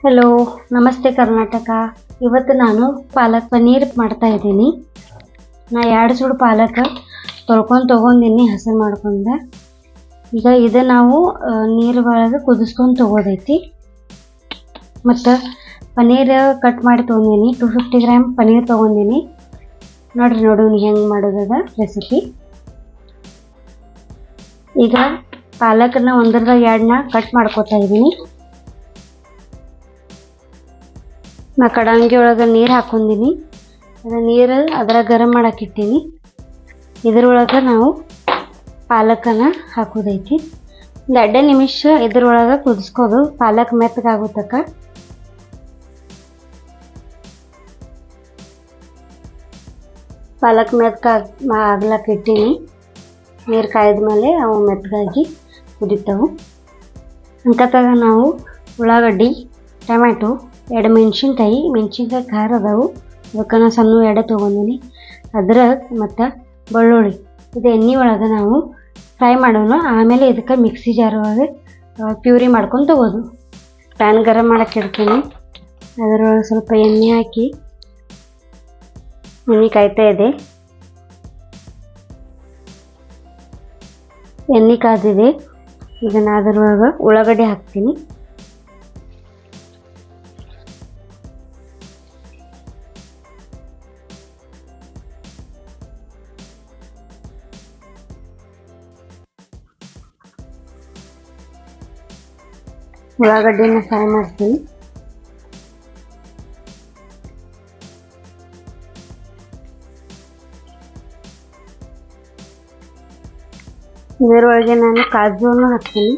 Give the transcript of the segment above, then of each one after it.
Hello, ನಮಸ್ತೆ ಕರ್ನಾಟಕ. ಇವತ್ತು ನಾನು ಪಾಲಕ್ ಪನ್ನೀರ್ ಮಾಡ್ತಾ ಇದ್ದೀನಿ. ನಾ 2 ಸುಡು ಪಾಲಕ್ ತೊಗೊಂಡಿನಿ ಹಸನ್ ಮಾಡ್ಕೊಂಡೆ. ಈಗ ಇದು ನಾವು ನೀರು ಒಳಗೆ ಕುದಿಸ್ಕೊಂಡು ತೊಗೋದೈತಿ. ಮತ್ತು ಪನ್ನೀರ್ ಕಟ್ ಮಾಡಿ ತೊಗೊಂಡಿನಿ. 250 ಗ್ರಾಮ್ ಪನ್ನೀರ್ ತೊಗೊಂಡಿನಿ. ನೋಡು ಹೆಂಗೆ ಮಾಡೋದದ ರೆಸಿಪಿ. ಈಗ ಪಾಲಕನ್ನ ಒಂದರದಾಗ 2ನ ಕಟ್ ಮಾಡ್ಕೊತಾ ಇದ್ದೀನಿ. ನಾ ಕಡಂಗಿ ಒಳಗೆ ನೀರು ಹಾಕೊಂಡಿನಿ. ನೀರು ಅದ್ರಾಗ ಗರಂ ಮಾಡಕ್ಕೆ ಇಟ್ಟೀನಿ. ಇದ್ರೊಳಗೆ ನಾವು ಪಾಲಕನ್ನು ಹಾಕೋದೈತಿ. ಒಂದು 2 ನಿಮಿಷ ಇದ್ರೊಳಗೆ ಕುದಿಸ್ಕೋದು, ಪಾಲಕ್ ಮೆತ್ತಗಾಗುತ್ತಕ್ಕ. ಪಾಲಕ್ ಆಗ್ಲಕ್ಕೆ ಇಟ್ಟೀನಿ. ನೀರು ಕಾಯ್ದ್ಮೇಲೆ ಅವು ಮೆತ್ತಗಾಗಿ ಕುದಿತಾವು. ಅಂಕತ್ತಾಗ ನಾವು ಉಳ್ಳಾಗಡ್ಡಿ, ಟೊಮ್ಯಾಟೊ, 2 ಮೆಣಸಿನ್ಕಾಯಿ ಖಾರ ಅದಾವು. ಅದಕ್ಕೆ ನಾನು ಸಣ್ಣ 2 ತೊಗೊಂಡಿನಿ. ಅದ್ರಕ್ ಮತ್ತು ಬೆಳ್ಳುಳ್ಳಿ ಇದು ಎಣ್ಣೆ ಒಳಗೆ ನಾವು ಫ್ರೈ ಮಾಡೋಣ. ಆಮೇಲೆ ಇದಕ್ಕೆ ಮಿಕ್ಸಿ ಜಾರ್ ಒಳಗೆ ಪ್ಯೂರಿ ಮಾಡ್ಕೊಂಡು ತೊಗೋದು. ಪ್ಯಾನ್ ಗರಂ ಮಾಡಕ್ಕೆ ಇಡ್ತೀನಿ. ಅದರೊಳಗೆ ಸ್ವಲ್ಪ ಎಣ್ಣೆ ಹಾಕಿ, ಎಣ್ಣೆ ಕಾಯ್ತಾ ಇದೆ. ಎಣ್ಣೆ ಕಾದಿದೆ. ಈಗ ನಾನು ಅದರೊಳಗೆ ಉಳ್ಳಾಗಡ್ಡಿ ಹಾಕ್ತೀನಿ. ಉಳ್ಳಾಗಡ್ಡಿನ ಫ್ರೈ ಮಾಡ್ತೀನಿ. ಇದರೊಳಗೆ ನಾನು ಕಾಜುವನ್ನು ಹಾಕ್ತೀನಿ.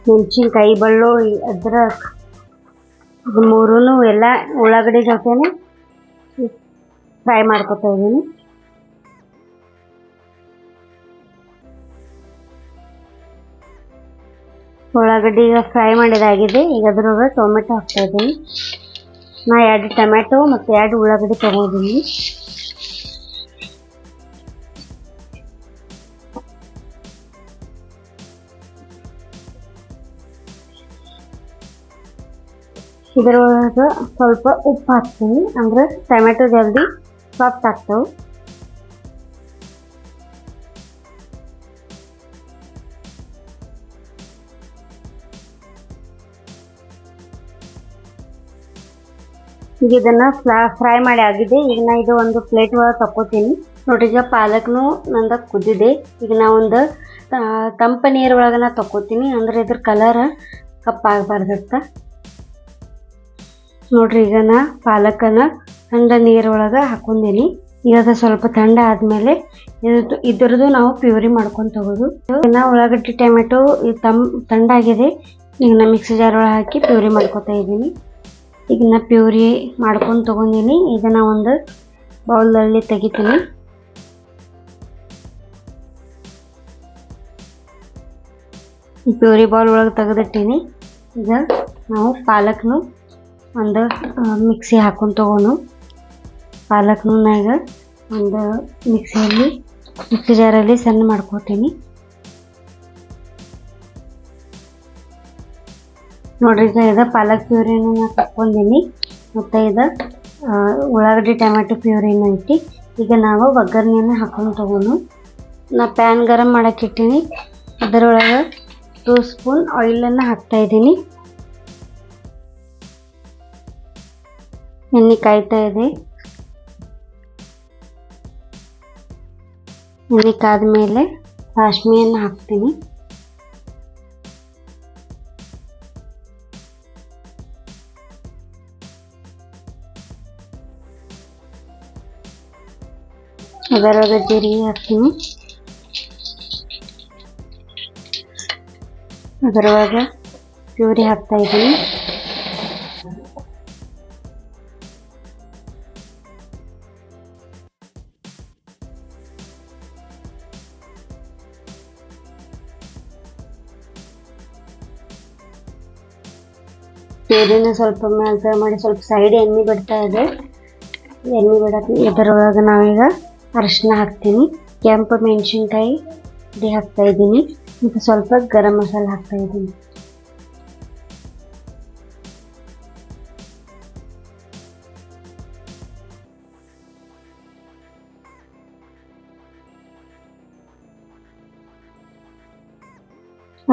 ಮೆಣಸಿನ್ಕಾಯಿ, ಬೆಳ್ಳುಳ್ಳಿ, ಅದ್ರಕ್ ಇದು 3 ಎಲ್ಲ ಉಳ್ಳಾಗಡ್ಡಿ ಜೊತೆನೆ ಫ್ರೈ ಮಾಡ್ಕೊತಾ ಇದ್ದೀನಿ. ಉಳ್ಳಾಗಡ್ಡಿ ಈಗ ಫ್ರೈ ಮಾಡಿದಾಗಿದೆ. ಈಗ ಅದ್ರೊಳಗೆ ಟೊಮೆಟೊ ಹಾಕ್ತಾ ಇದ್ದೀನಿ. ನಾ 2 ಟೊಮೆಟೊ ಮತ್ತು 2 ಉಳ್ಳಾಗಡ್ಡಿ ತೊಗೊಂಡಿದ್ದೀನಿ. ಇದರೊಳಗೆ ಸ್ವಲ್ಪ ಉಪ್ಪು ಹಾಕ್ತೀನಿ, ಅಂದರೆ ಟೊಮೆಟೊ ಜಲ್ದಿ ಸಾಫ್ಟ್ ಆಗ್ತಾವೆ. ಈಗ ಇದನ್ನು ಫ್ರೈ ಮಾಡಿ ಆಗಿದೆ. ಈಗ ನಾ ಇದು ಒಂದು ಪ್ಲೇಟ್ ಒಳಗೆ ತಕ್ಕೋತೀನಿ. ನೋಡ್ರಿ, ಈಗ ಪಾಲಕ್ನು ನಂದ ಕುದ್ದಿದೆ. ಈಗ ನಾ ಒಂದು ತಂಪ ನೀರು ಒಳಗೆ ನಾ ತಕ್ಕೋತೀನಿ, ಅಂದರೆ ಇದ್ರ ಕಲರ್ ಕಪ್ಪಾಗಬಾರ್ದತ್ತ. ನೋಡ್ರಿ, ಈಗ ನಾ ಪಾಲಕನ್ನು ಥಂಡ ನೀರೊಳಗೆ ಹಾಕೊಂಡಿನಿ. ಈಗ ಅದು ಸ್ವಲ್ಪ ಥಂಡ ಆದಮೇಲೆ ಇದ್ರದ್ದು ನಾವು ಪ್ಯೂರಿ ಮಾಡ್ಕೊಂಡು ತಗೋದು. ನಾ ಉಳ್ಳಾಗಡ್ಡಿ ಟೊಮೆಟೊ ಥಂಡಾಗಿದೆ. ಈಗ ನಾ ಮಿಕ್ಸಿ ಜಾರ್ ಒಳಗೆ ಹಾಕಿ ಪ್ಯೂರಿ ಮಾಡ್ಕೊತಾ ಇದ್ದೀನಿ. ಈಗ ನಾ ಪ್ಯೂರಿ ಮಾಡ್ಕೊಂಡು ತೊಗೊಂಡಿನಿ. ಇದನ್ನು ಒಂದು ಬೌಲಲ್ಲಿ ತೆಗಿತೀನಿ. ಪ್ಯೂರಿ ಬೌಲ್ ಒಳಗೆ ತೆಗೆದಿಟ್ಟೀನಿ. ಈಗ ನಾವು ಪಾಲಕ್ನು ಒಂದು ಮಿಕ್ಸಿ ಹಾಕೊಂಡು ತೊಗೊಂಡು ಪಾಲಕ್ನು ಈಗ ಒಂದು ಮಿಕ್ಸಿ ಜಾರಲ್ಲಿ ಸಣ್ಣ ಮಾಡ್ಕೊತೀನಿ. ನೋಡ್ರಿ, ಈಗ ಇದು ಪಾಲಕ್ ಪ್ಯೂರಿನ ನಾನು ತಕ್ಕೊಂಡಿನಿ ಮತ್ತು ಇದು ಉಳ್ಳಾಗಡ್ಡಿ ಟೊಮೆಟೊ ಪ್ಯೂರಿನ ಐತಿ. ಈಗ ನಾವು ಒಗ್ಗರಣೆಯನ್ನು ಹಾಕೊಂಡು ತೊಗೊಂಡು ನಾ ಪ್ಯಾನ್ ಗರಂ ಮಾಡಕ್ಕೆ ಇಟ್ಟೀನಿ. ಅದರೊಳಗೆ 2 ಸ್ಪೂನ್ ಆಯಿಲನ್ನು ಹಾಕ್ತಾಯಿದ್ದೀನಿ. ಎಣ್ಣೆ ಕಾಯ್ತಾ ಇದೆ. ಎಣ್ಣೆ ಕಾದ್ಮೇಲೆ ಸಾಸ್ಮಿಯನ್ನು ಹಾಕ್ತೀನಿ. ಅದರೊಳಗೆ ಜೀರಿಗೆ ಹಾಕ್ತೀನಿ. ಅದರೊಳಗೆ ಪ್ಯೂರಿ ಹಾಕ್ತಾ ಇದ್ದೀನಿ. ಪ್ಯೂರಿನ ಸ್ವಲ್ಪ ಮೇಲೆ ಮಾಡಿ ಸ್ವಲ್ಪ ಸೈಡ್ ಎಣ್ಣೆ ಬಿಡ್ತಾ ಇದೆ. ಎಣ್ಣೆ ಬಿಡಕ್ಕೆ ಇದರೊಳಗೆ ನಾವೀಗ ಅರಿಶಿನ ಹಾಕ್ತೀನಿ, ಕೆಂಪು ಮೆಣಸಿನ್ಕಾಯಿ ಪುಡಿ ಹಾಕ್ತಾಯಿದ್ದೀನಿ ಮತ್ತು ಸ್ವಲ್ಪ ಗರಂ ಮಸಾಲೆ ಹಾಕ್ತಾಯಿದ್ದೀನಿ.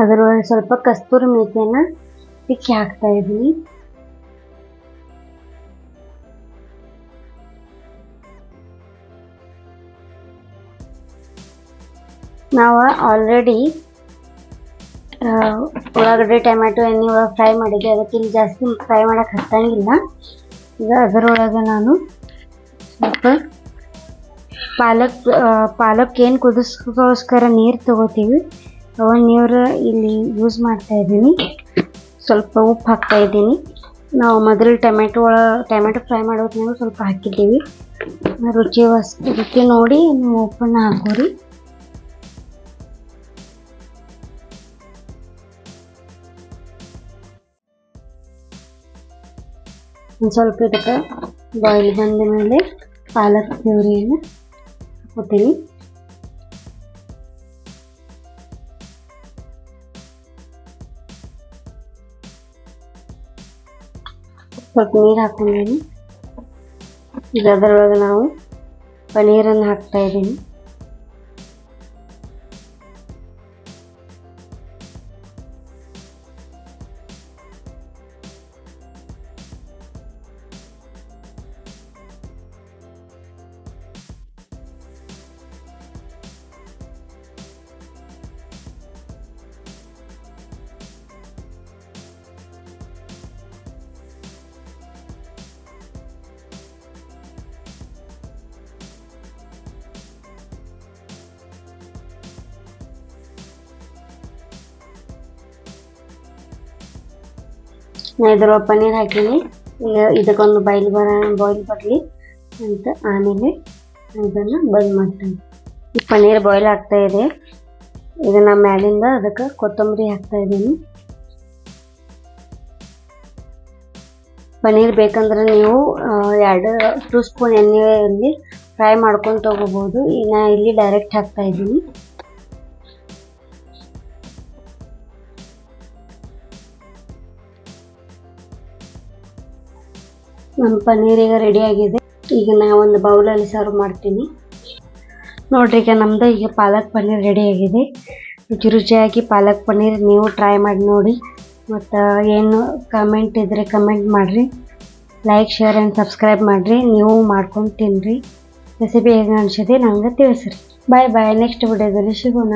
ಅದರೊಳಗೆ ಸ್ವಲ್ಪ ಕಸ್ತೂರಿ ಮೇಥಿಯನ್ನು ತಿಕ್ಕಿ ಹಾಕ್ತಾಯಿದ್ದೀನಿ. ನಾವು ಆಲ್ರೆಡಿ ಉಳ್ಳಾಗಡ್ಡೆ ಟೊಮ್ಯಾಟೊ ಎಣ್ಣೆ ಒಳಗೆ ಫ್ರೈ ಮಾಡಿದ್ದೆ, ಅದಕ್ಕೆ ಇಲ್ಲಿ ಜಾಸ್ತಿ ಫ್ರೈ ಮಾಡೋಕ್ಕೆ ಹತ್ತಂಗಿಲ್ಲ. ಈಗ ಅದರೊಳಗೆ ನಾನು ಸ್ವಲ್ಪ ಪಾಲಕ್ ಏನು ಕುದಿಸ್ಕೋಸ್ಕರ ನೀರು ತೊಗೋತೀವಿ, ನೀರು ಇಲ್ಲಿ ಯೂಸ್ ಮಾಡ್ತಾಯಿದ್ದೀನಿ. ಸ್ವಲ್ಪ ಉಪ್ಪು ಹಾಕ್ತಾಯಿದ್ದೀನಿ. ನಾವು ಮೊದಲು ಟೊಮ್ಯಾಟೊ ಫ್ರೈ ಮಾಡೋದ್ನಾಗ ಸ್ವಲ್ಪ ಹಾಕಿದ್ದೀವಿ. ರುಚಿ ನೋಡಿ ನೀವು ಉಪ್ಪನ್ನು ಹಾಕೋರಿ. ಒಂದು ಸ್ವಲ್ಪ ಇದಕ್ಕೆ ಬಾಯ್ಲ್ ಬಂದ ಮೇಲೆ ಪಾಲಕ್ ಪ್ಯೂರಿಯನ್ನು ಹಾಕೋತೀನಿ. ಸ್ವಲ್ಪ ನೀರು ಹಾಕೊಂಡಿದ್ದೀನಿ. ಈಗ ಅದರೊಳಗೆ ನಾವು ಪನ್ನೀರನ್ನು ಹಾಕ್ತಾಯಿದ್ದೀನಿ. ಇದರೊಳಗೆ ಪನ್ನೀರ್ ಹಾಕೀನಿ. ಈಗ ಇದಕ್ಕೊಂದು ಬಾಯ್ಲ್ ಬರಲಿ ಅಂತ ಆಮೇಲೆ ಇದನ್ನು ಬಂದ್ ಮಾಡ್ತೀನಿ. ಈ ಪನ್ನೀರ್ ಬಾಯ್ಲ್ ಆಗ್ತಾ ಇದೆ. ಈಗ ನಾನು ಮ್ಯಾಲಿಂದ ಅದಕ್ಕೆ ಕೊತ್ತಂಬರಿ ಹಾಕ್ತಾ ಇದ್ದೀನಿ. ಪನ್ನೀರ್ ಬೇಕಂದ್ರೆ ನೀವು 2 ಸ್ಪೂನ್ ಎಣ್ಣೆಯಲ್ಲಿ ಫ್ರೈ ಮಾಡ್ಕೊಂಡು ತಗೋಬೋದು. ನಾನು ಇಲ್ಲಿ ಡೈರೆಕ್ಟ್ ಹಾಕ್ತಾ ಇದ್ದೀನಿ. ನಮ್ಮ ಪನ್ನೀರ್ ಈಗ ರೆಡಿ ಆಗಿದೆ. ಈಗ ನಾನು ಒಂದು ಬೌಲಲ್ಲಿ ಸರ್ವ್ ಮಾಡ್ತೀನಿ. ನೋಡ್ರಿ, ಈಗ ಪಾಲಕ್ ಪನ್ನೀರ್ ರೆಡಿ ಆಗಿದೆ. ರುಚಿಯಾಗಿ ಪಾಲಕ್ ಪನ್ನೀರ್ ನೀವು ಟ್ರೈ ಮಾಡಿ ನೋಡಿ. ಮತ್ತು ಏನು ಕಮೆಂಟ್ ಇದ್ದರೆ ಕಮೆಂಟ್ ಮಾಡಿರಿ. ಲೈಕ್, ಶೇರ್ ಆ್ಯಂಡ್ ಸಬ್ಸ್ಕ್ರೈಬ್ ಮಾಡಿರಿ. ನೀವು ಮಾಡ್ಕೊಂಡು ತಿನ್ನಿರಿ. ರೆಸಿಪಿ ಹೇಗೆ ಅನಿಸಿದೆ ನನಗೆ ತಿಳಿಸ್ರಿ. ಬಾಯ್. ನೆಕ್ಸ್ಟ್ ವಿಡಿಯೋದಲ್ಲಿ ಸಿಗೋಣ.